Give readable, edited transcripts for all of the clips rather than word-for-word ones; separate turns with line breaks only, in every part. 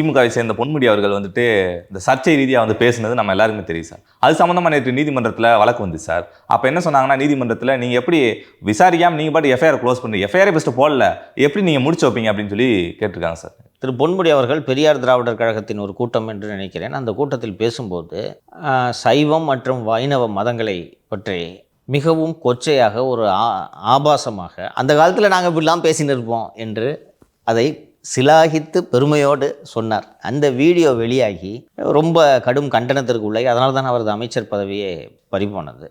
திமுகவை சேர்ந்த பொன்முடி அவர்கள் வந்துட்டு இந்த சர்ச்சை ரீதியாக வந்து பேசுனது நம்ம எல்லாருக்குமே தெரியும் சார். அது சம்மந்தமாக நேற்று நீதிமன்றத்தில் வழக்கு வந்து சார். அப்போ என்ன சொன்னாங்கன்னா, நீதிமன்றத்தில் நீங்கள் எப்படி விசாரிக்காமல் நீங்கள் பாட்டு எஃப்ஐஆர் க்ளோஸ் பண்ணி எஃப்ஐஆரே பெஸ்ட்டு போடல, எப்படி நீங்கள் முடிச்சு வைப்பீங்க அப்படின்னு சொல்லி கேட்டிருக்காங்க சார்.
திரு பொன்முடி அவர்கள் பெரியார் திராவிடர் கழகத்தின் ஒரு கூட்டம் என்று நினைக்கிறேன். அந்த கூட்டத்தில் பேசும்போது சைவம் மற்றும் வைணவ மதங்களை பற்றி மிகவும் கொச்சையாக ஒரு ஆபாசமாக அந்த காலத்தில் நாங்கள் இப்படிலாம் பேசின்னு இருப்போம் என்று அதை சிலாகித்து பெருமையோடு சொன்னார். அந்த வீடியோ வெளியாகி ரொம்ப கடும் கண்டனத்திற்கு உள்ளே, அதனால தான் அவரது அமைச்சர் பதவியே பறிபோனது.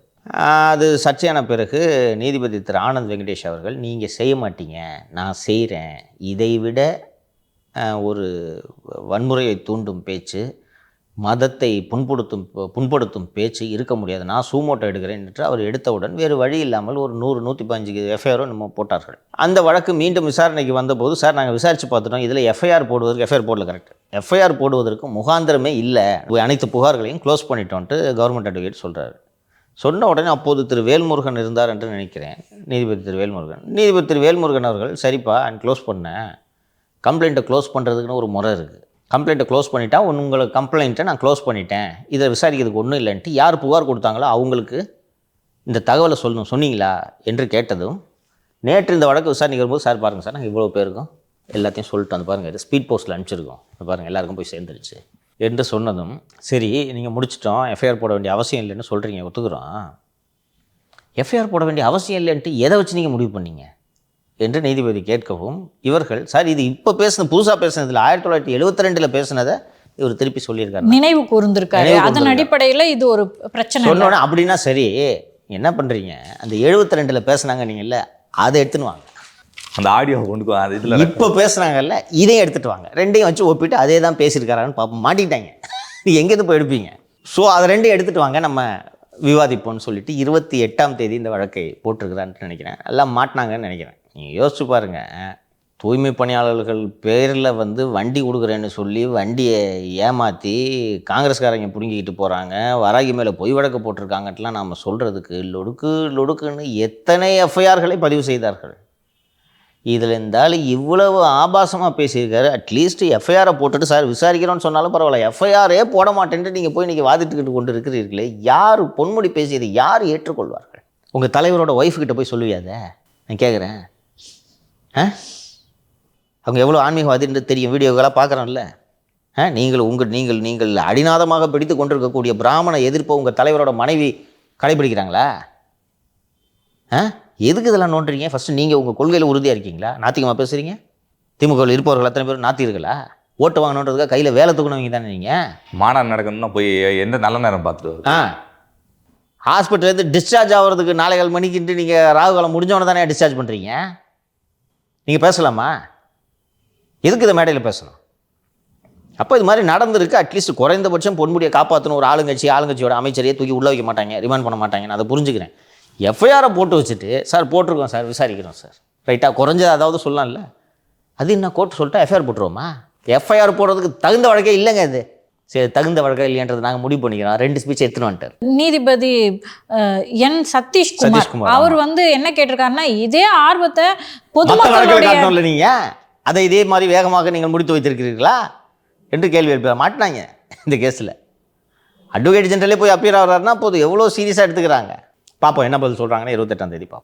அது சர்ச்சையான பிறகு நீதிபதி திரு ஆனந்த் வெங்கடேஷ் அவர்கள், நீங்கள் செய்ய மாட்டீங்க, நான் செய்கிறேன், இதைவிட ஒரு வன்முறையை தூண்டும் பேச்சு, மதத்தை புண்படுத்தும் பேச்சு இருக்க முடியாது, நான் சூமோட்டோ எடுக்கிறேன் என்று அவர் எடுத்தவுடன் வேறு வழி இல்லாமல் ஒரு 100-115 எஃப்ஐஆரோ நம்ம போட்டார்கள். அந்த வழக்கு மீண்டும் விசாரணைக்கு வந்தபோது, சார் நாங்கள் விசாரித்து பார்த்துட்டோம், இதில் எஃப்ஐஆர் போடல, கரெக்ட், எஃப்ஐஆர் போடுவதற்கு முகாந்திரமே இல்லை, அனைத்து புகார்களையும் க்ளோஸ் பண்ணிட்டோன்ட்டு கவர்மெண்ட் அட்வொகேட் சொல்கிறாரு. சொன்ன உடனே அப்போது திரு வேல்முருகன் இருந்தார் என்று நினைக்கிறேன், நீதிபதி திரு வேல்முருகன் அவர்கள், சரிப்பா க்ளோஸ் பண்ணேன், கம்ப்ளைண்ட்டை க்ளோஸ் பண்ணுறதுக்குன்னு ஒரு முறை இருக்குது, கம்ப்ளைண்ட்டை க்ளோஸ் பண்ணிட்டா உங்களுக்கு கம்ப்ளைண்ட்டை நான் க்ளோஸ் பண்ணிட்டேன், இதை விசாரிக்கிறதுக்கு ஒன்றும் இல்லைன்ட்டு யார் புகார் கொடுத்தாங்களோ அவங்களுக்கு இந்த தகவலை சொன்னீங்களா என்று கேட்டதும், நேற்று இந்த வழக்கு விசாரணைக்கு வரும்போது, சார் பாருங்கள் சார், நாங்கள் இவ்வளோ பேருக்கும் எல்லாத்தையும் சொல்லிட்டு வந்து பாருங்கள், இது ஸ்பீட் போஸ்ட்டில் அனுப்பிச்சிருக்கோம், பாருங்கள் எல்லாருக்கும் போய் சேர்ந்துருச்சு என்று சொன்னதும், சரி நீங்கள் முடிச்சிட்டோம், எஃப்ஐஆர் போட வேண்டிய அவசியம் இல்லைன்னு சொல்கிறீங்க, ஒத்துக்கிறோம், எஃப்ஐஆர் போட வேண்டிய அவசியம் இல்லைன்ட்டு எதை வச்சு நீங்கள் முடிவு பண்ணீங்க என்று நீதிபதி கேட்கவும், இவர்கள் சார் இது இப்போ புதுசாக பேசுனதில் 1972 பேசுனதை இவர் திருப்பி சொல்லியிருக்காரு,
நினைவு கூர்ந்திருக்காரு, அதன் அடிப்படையில் இது ஒரு பிரச்சனை
சொன்னோன்னே, அப்படின்னா சரி என்ன பண்ணுறீங்க, அந்த 72 பேசுனாங்க நீங்கள்ல, அதை எடுத்துன்னு வாங்க,
அந்த ஆடியோ கொண்டு இதில்
இப்போ பேசுனாங்கல்ல இதையும் எடுத்துகிட்டு வாங்க, ரெண்டையும் வச்சு ஒப்பிட்டு அதே தான் பேசியிருக்காரான்னு பார்ப்போம், மாட்டிக்கிட்டாங்க, நீ எங்கேருந்து போய் எடுப்பீங்க, ஸோ அதை ரெண்டையும் எடுத்துகிட்டு வாங்க நம்ம விவாதிப்போம்னு சொல்லிட்டு 28ஆம் தேதி இந்த வழக்கை போட்டிருக்கிறான்னு நினைக்கிறேன். எல்லாம் மாட்டினாங்கன்னு நினைக்கிறேன். நீங்கள் யோசிச்சு பாருங்கள், தூய்மை பணியாளர்கள் பேரில் வண்டி கொடுக்குறேன்னு சொல்லி வண்டியை ஏமாற்றி காங்கிரஸ்காரங்க பிடுங்கிக்கிட்டு போகிறாங்க, வராகி மேலே பொய் வழக்கு போட்டிருக்காங்கட்டெலாம் நாம் சொல்கிறதுக்கு லொடுக்குன்னு எத்தனை எஃப்ஐஆர்களை பதிவு செய்தார்கள். இதில் இருந்தாலும் இவ்வளவு ஆபாசமாக பேசியிருக்காரு, அட்லீஸ்ட் எஃப்ஐஆரை போட்டுட்டு சார் விசாரிக்கிறோன்னு சொன்னாலும் பரவாயில்ல, எஃப்ஐஆரே போட மாட்டேன்ட்டு நீங்கள் போய் நீங்கள் வாதிட்டுக்கிட்டு கொண்டு இருக்கிறீர்களே, யார் பொன்முடி பேசியது யார் ஏற்றுக்கொள்வார்கள்? உங்கள் தலைவரோட ஒய்ஃப்கிட்ட போய் சொல்லுவியாத, நான் கேட்குறேன். அவங்க எவ்வளோ ஆன்மீகவாதின்னு தெரியும், வீடியோக்கெல்லாம் பார்க்குறோம்ல. நீங்கள் அடிநாதமாக பிடித்து கொண்டிருக்கக்கூடிய பிராமண எதிர்ப்பை உங்கள் தலைவரோட மனைவி கடைபிடிக்கிறாங்களா? எதுக்கு இதெல்லாம் நோண்டுறீங்க? ஃபஸ்ட்டு நீங்கள் உங்கள் கொள்கையில் உறுதியாக இருக்கீங்களா? நாத்திகமாக பேசுகிறீங்க. திமுகவில் இருப்பவர்கள் அத்தனை பேர் நாத்திகர்களா? ஓட்டு வாங்கணுன்றதுக்காக கையில் வேலை தூக்கணவங்க தானே நீங்கள்.
மாநாடு நடக்கணும்னா போய் எந்த நல்ல நேரம் பார்த்துட்டு
ஹாஸ்பிட்டலேருந்து டிஸ்சார்ஜ் ஆகிறதுக்கு 4:15 மணிக்கிட்டு நீங்கள் ராகு காலம் முடிஞ்சவொன்னே தானே டிஸ்சார்ஜ் பண்ணுறீங்க. நீங்கள் பேசலாமா? எதுக்கு இதை மேடையில் பேசணும்? அப்போ இது மாதிரி நடந்திருக்கு. அட்லீஸ்ட் குறைந்தபட்சம் பொன்முடியை காப்பாற்றணும். ஒரு ஆளுங்கட்சியோட அமைச்சரையே தூக்கி உள்ளே வைக்க மாட்டாங்க, ரிமாண்ட் பண்ண மாட்டாங்க, நான் அதை புரிஞ்சுக்கிறேன். எஃப்ஐஆரை போட்டு வச்சுட்டு சார் போட்டிருக்கோம் சார் விசாரிக்கிறோம் சார், ரைட்டாக குறைஞ்சது அதாவது சொல்லலாம்ல. அது என்ன கோர்ட்டு சொல்லிட்டா எஃப்ஐஆர் போட்டுருவோமா? எஃப்ஐஆர் போடுறதுக்கு தகுந்த வழக்கே இல்லைங்க. இது சரி, தகுந்த வழக்கம் இல்லைன்றது நாங்கள் முடிவு பண்ணிக்கிறோம். 2 ஸ்பீச் எடுத்துன்னு வந்துட்டார்
நீதிபதி என் சதீஷ்குமார். அவர் என்ன கேட்டிருக்காருன்னா, இதே ஆர்வத்தை பொதுமக்களுடைய
நீங்கள் அதை இதே மாதிரி வேகமாக நீங்கள் முடித்து வைத்திருக்கிறீர்களா என்று கேள்வி எழுப்ப மாட்டினாங்க. இந்த கேஸில் அட்வொகேட் ஜெனரலே போய் அப்பியர் ஆகிறாருன்னா போதும், எவ்வளோ சீரியஸாக எடுத்துக்கிறாங்க. பார்ப்போம் என்ன பதில் சொல்கிறாங்கன்னா 28ஆம் தேதி பார்ப்போம்.